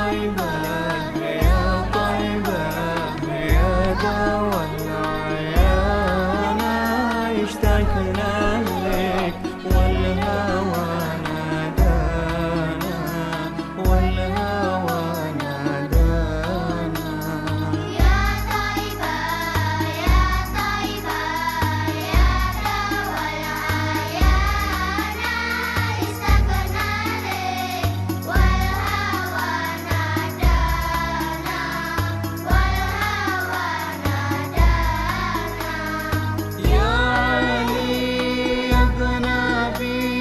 طيبة يا طيبة يا دوا العيانا اشتقنا لك والهوى نادانا والهوى نادانا يا طيبة يا طيبة يا دوا العيانا اشتقنا لك والهوى نادانا والهوى نادانا يا علي يا ابن أبي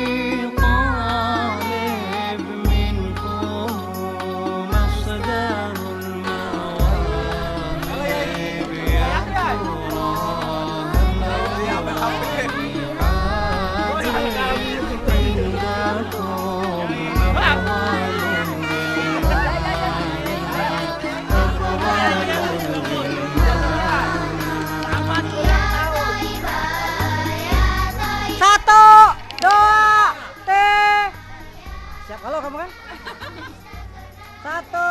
طالب منكم مصدر المواهب يا Satu, dua, tiga. Siap kalau kamu kan? Satu.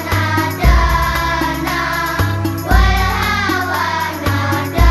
نادانا والهوى نادانا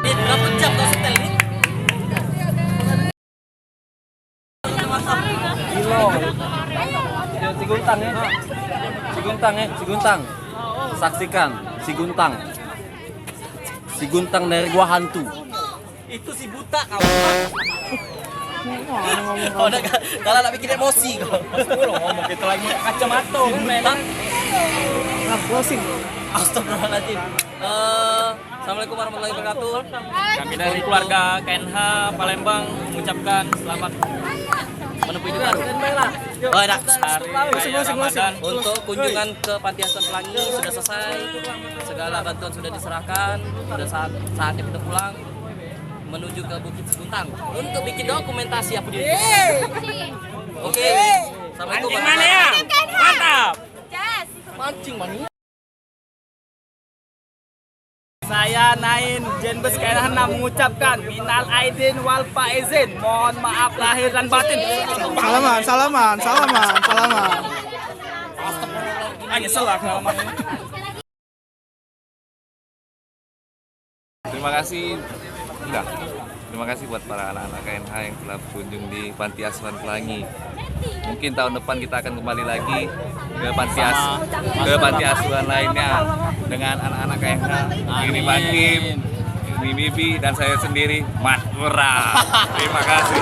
Berapa jam kau setel ini? Kilo. Siguntang ya. Siguntang ya, Siguntang. Saksikan Siguntang. Siguntang dari gua hantu. Itu si buta kau. Oh, udah kalau nak bikin emosi kau. Ngomong kita lagi kacamata memang. Closing. Astagfirullahaladzim. Assalamualaikum warahmatullahi wabarakatuh. Kami dari keluarga KNH Palembang mengucapkan selamat menempuh hidup baru. Oh, enak. Hari Raya Ramadan untuk kunjungan ke Panti Asuhan Pelangi sudah selesai. Segala bantuan sudah diserahkan. Sudah saatnya kita pulang menuju ke Bukit Siguntang untuk bikin dokumentasi apa dia. Oke. Assalamualaikum warahmatullahi wabarakatuh. Mantap. Mancing mania. Saya Nain Jenbes KNH mengucapkan minal aidin wal faizin, mohon maaf lahir dan batin. Salaman. Nyesel lah salaman. Terima kasih. Terima kasih buat para anak-anak KNH yang telah berkunjung di Panti Asuhan Pelangi. Mungkin tahun depan kita akan kembali lagi ke panti asuhan lainnya dengan anak-anak KNH. Ini Bakim, ini Bibi dan saya sendiri, Mas Pura. Terima kasih.